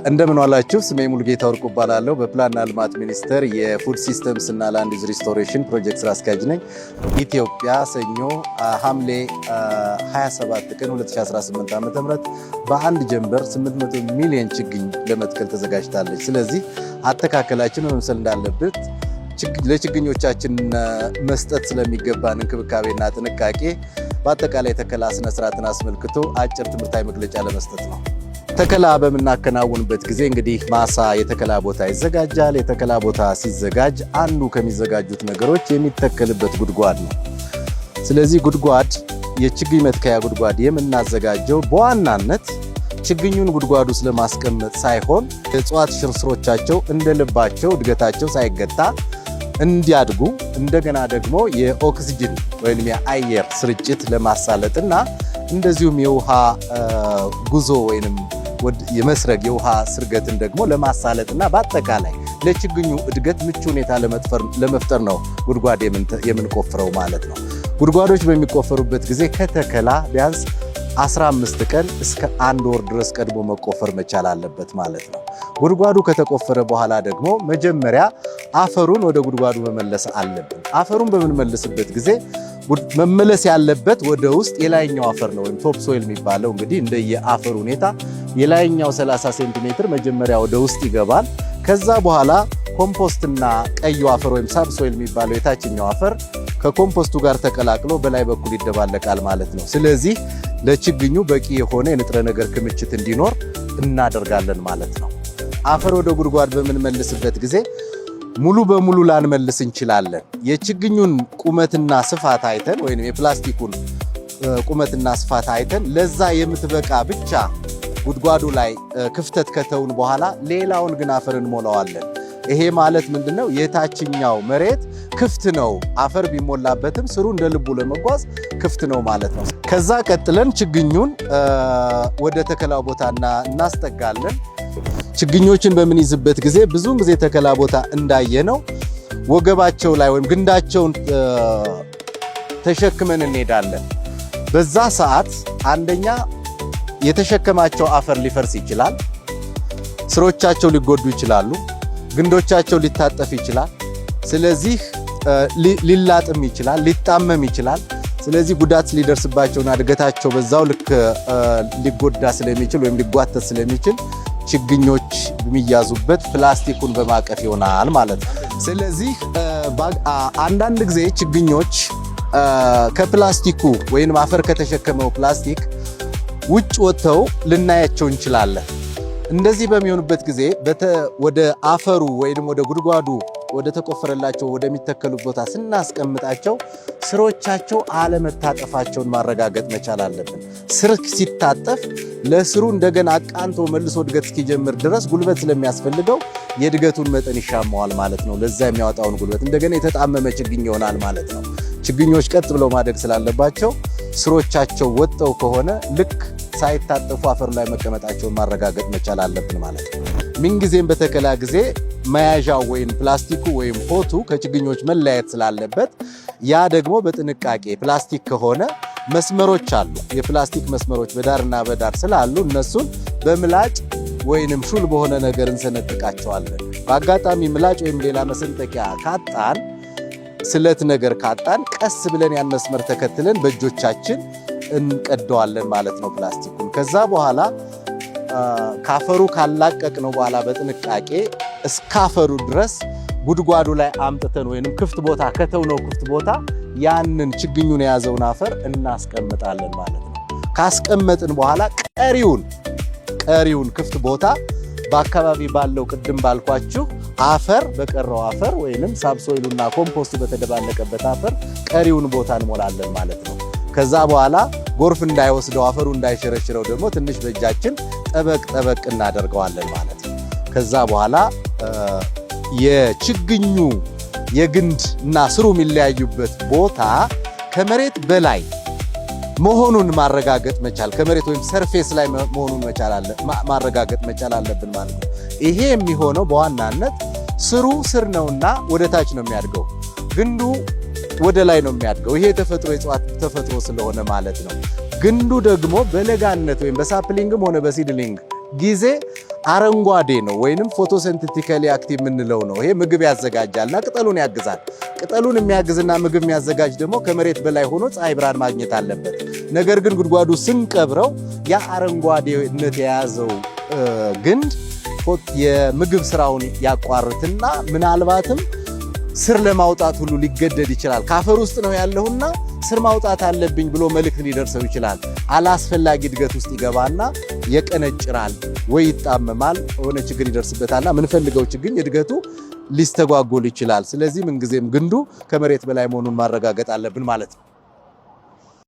እንደምን ዋላችሁ። ስሜ ሙሉጌታ ወርቁ እባላለሁ። በፕላንና ልማት ሚኒስቴር የፉድ ሲስተምስ እና ላንድ ዩዝ ሪስቶሬሽን ፕሮጀክት ስራ አስኪያጅ ነኝ። ኢትዮጵያ ሰኞ ሐምሌ 27 ቀን 2018 ዓ.ም በአንድ ጀንበር 800 ሚሊዮን ችግኝ ለመትከል ተዘጋጅታለች። ስለዚህ አተካከላችን መምሰል እንዳለበት ለችግኞቻችን መስጠት ስለሚገባን እንክብካቤና ጥንቃቄ በአጠቃላይ ተከላ ስነ ስርዓትን አስመልክቶ አጭር ትምህርታዊ መግለጫ ለመስጠት ነው። ተከላ በምናከናውንበት ጊዜ እንግዲህ ማሳ የተከላ ቦታ ይዘጋጃል። የተከላ ቦታ ሲዘጋጅ አንዱ ከሚዘጋጁት ነገሮች የሚተከልበት ጉድጓድ ነው። ስለዚህ ጉድጓድ የችግኝ መትከያ ጉድጓድ የምናዘጋጀው በዋናነት ችግኙን ጉድጓዱ ስለማስቀመጥ ሳይሆን የእጽዋት ሽርስሮቻቸው እንደ ልባቸው እድገታቸው ሳይገታ እንዲያድጉ እንደገና ደግሞ የኦክሲጅን ወይም የአየር ስርጭት ለማሳለጥና እንደዚሁም የውሃ ጉዞ ወይንም የመስረግ የውሃ ስርገትን ደግሞ ለማሳለጥና በአጠቃላይ ለችግኙ እድገት ምቹ ሁኔታ ለመፍጠር ነው ጉድጓድ የምንቆፍረው ማለት ነው። ጉድጓዶች በሚቆፈሩበት ጊዜ ከተከላ ቢያንስ 15 ቀን እስከ 1 ወር ድረስ ቀድሞ መቆፈር መቻል አለበት ማለት ነው። ጉድጓዱ ከተቆፈረ በኋላ ደግሞ መጀመሪያ አፈሩን ወደ ጉድጓዱ መመለስ አለብን። አፈሩን በምንመልስበት ጊዜ መመለስ ያለበት ወደ ውስጥ የላይኛው አፈር ነው ወይም ቶፕ ሶይል የሚባለው እንግዲህ እንደየአፈሩ ሁኔታ የላይኛው 30 ሴንቲሜትር መጀመሪያ ወደ ውስጥ ይገባል። ከዛ በኋላ ኮምፖስትና ቀዩ አፈር ወይም ሳብ ሶይል የሚባለው የታችኛው አፈር ከኮምፖስቱ ጋር ተቀላቅሎ በላይ በኩል ይደባለቃል ማለት ነው። ስለዚህ ለችግኙ በቂ የሆነ የንጥረ ነገር ክምችት እንዲኖር እናደርጋለን ማለት ነው። አፈር ወደ ጉድጓድ በምንመልስበት ጊዜ ሙሉ በሙሉ ላንመልስ እንችላለን። የችግኙን ቁመትና ስፋት አይተን ወይም የፕላስቲኩን ቁመትና ስፋት አይተን ለዛ የምትበቃ ብቻ ጉድጓዱ ላይ ክፍተት ከተውን በኋላ ሌላውን ግን አፈር እንሞላዋለን። ይሄ ማለት ምንድነው? የታችኛው መሬት ክፍት ነው፣ አፈር ቢሞላበትም ስሩ እንደ ልቡ ለመጓዝ ክፍት ነው ማለት ነው። ከዛ ቀጥለን ችግኙን ወደ ተከላው ቦታ እናስጠጋለን። ችግኞችን በምንይዝበት ጊዜ ብዙውን ጊዜ ተከላ ቦታ እንዳየነው ወገባቸው ላይ ወይም ግንዳቸውን ተሸክመን እንሄዳለን። በዛ ሰዓት አንደኛ የተሸከማቸው አፈር ሊፈርስ ይችላል፣ ስሮቻቸው ሊጎዱ ይችላሉ፣ ግንዶቻቸው ሊታጠፍ ይችላል። ስለዚህ ሊላጥም ይችላል፣ ሊጣመም ይችላል። ስለዚህ ጉዳት ሊደርስባቸውና እድገታቸው በዛው ልክ ሊጎዳ ስለሚችል ወይም ሊጓተት ስለሚችል ችግኞች የሚያዙበት ፕላስቲኩን በማቀፍ ይሆናል ማለት ነው። ስለዚህ አንዳንድ ጊዜ ችግኞች ከፕላስቲኩ ወይም አፈር ከተሸከመው ፕላስቲክ ውጭ ወጥተው ልናያቸው እንችላለን። እንደዚህ በሚሆኑበት ጊዜ ወደ አፈሩ ወይም ወደ ጉድጓዱ ወደ ተቆፈረላቸው ወደሚተከሉት ቦታ ስናስቀምጣቸው ስሮቻቸው አለመታጠፋቸውን ማረጋገጥ መቻል አለብን። ስር ሲታጠፍ ለስሩ እንደገና አቃንቶ መልሶ እድገት እስኪጀምር ድረስ ጉልበት ስለሚያስፈልገው የእድገቱን መጠን ይሻማዋል ማለት ነው። ለዛ የሚያወጣውን ጉልበት እንደገና የተጣመመ ችግኝ ይሆናል ማለት ነው። ችግኞች ቀጥ ብለው ማደግ ስላለባቸው ስሮቻቸው ወጥተው ከሆነ ልክ ሳይታጠፉ አፈሩ ላይ መቀመጣቸውን ማረጋገጥ መቻል አለብን ማለት ነው። ምንጊዜም በተከላ ጊዜ መያዣው ወይም ፕላስቲኩ ወይም ፖቱ ከችግኞች መለያየት ስላለበት ያ ደግሞ በጥንቃቄ ፕላስቲክ ከሆነ መስመሮች አሉ። የፕላስቲክ መስመሮች በዳርና በዳር ስላሉ እነሱን በምላጭ ወይንም ሹል በሆነ ነገር እንሰነጥቃቸዋለን። በአጋጣሚ ምላጭ ወይም ሌላ መሰንጠቂያ ካጣን ስለት ነገር ካጣን ቀስ ብለን ያን መስመር ተከትለን በእጆቻችን እንቀደዋለን ማለት ነው ፕላስቲኩን። ከዛ በኋላ ካፈሩ ካላቀቅነው በኋላ በጥንቃቄ እስካፈሩ ድረስ ጉድጓዱ ላይ አምጥተን ወይንም ክፍት ቦታ ከተውነው ክፍት ቦታ ያንን ችግኙን የያዘውን አፈር እናስቀምጣለን ማለት ነው። ካስቀመጥን በኋላ ቀሪውን ክፍት ቦታ በአካባቢ ባለው ቅድም ባልኳችሁ አፈር በቀረው አፈር ወይንም ሳብሶይሉና ኮምፖስቱ በተደባለቀበት አፈር ቀሪውን ቦታ እንሞላለን ማለት ነው። ከዛ በኋላ ጎርፍ እንዳይወስደው አፈሩ እንዳይሸረሽረው ደግሞ ትንሽ በእጃችን ጠበቅ እናደርገዋለን ማለት ነው። ከዛ በኋላ የችግኙ የግንድ እና ስሩ የሚለያዩበት ቦታ ከመሬት በላይ መሆኑን ማረጋገጥ መቻል ከመሬት ወይም ሰርፌስ ላይ መሆኑን ማረጋገጥ መቻል አለብን ማለት ነው። ይሄ የሚሆነው በዋናነት ስሩ ስር ነውና ወደ ታች ነው የሚያድገው፣ ግንዱ ወደ ላይ ነው የሚያድገው። ይሄ ተፈጥሮ የእጽዋት ተፈጥሮ ስለሆነ ማለት ነው። ግንዱ ደግሞ በለጋነት ወይም በሳፕሊንግም ሆነ በሲድሊንግ ጊዜ አረንጓዴ ነው ወይንም ፎቶሲንቴቲካሊ አክቲቭ የምንለው ነው። ይሄ ምግብ ያዘጋጃልና ቅጠሉን ያግዛል። ቅጠሉን የሚያግዝና ምግብ የሚያዘጋጅ ደግሞ ከመሬት በላይ ሆኖ ፀሐይ ብርሃን ማግኘት አለበት። ነገር ግን ጉድጓዱ ስንቀብረው ያ አረንጓዴነት የያዘው ግንድ የምግብ ስራውን ያቋርጥና ምናልባትም ስር ለማውጣት ሁሉ ሊገደድ ይችላል። ካፈር ውስጥ ነው ያለውና ስር ማውጣት አለብኝ ብሎ መልእክት ሊደርሰው ይችላል። አላስፈላጊ እድገት ውስጥ ይገባና የቀነጭራል ወይ ይጣመማል፣ ሆነ ችግር ይደርስበታልና ምንፈልገው ችግኝ እድገቱ ሊስተጓጎል ይችላል። ስለዚህ ምንጊዜም ግንዱ ከመሬት በላይ መሆኑን ማረጋገጥ አለብን ማለት ነው።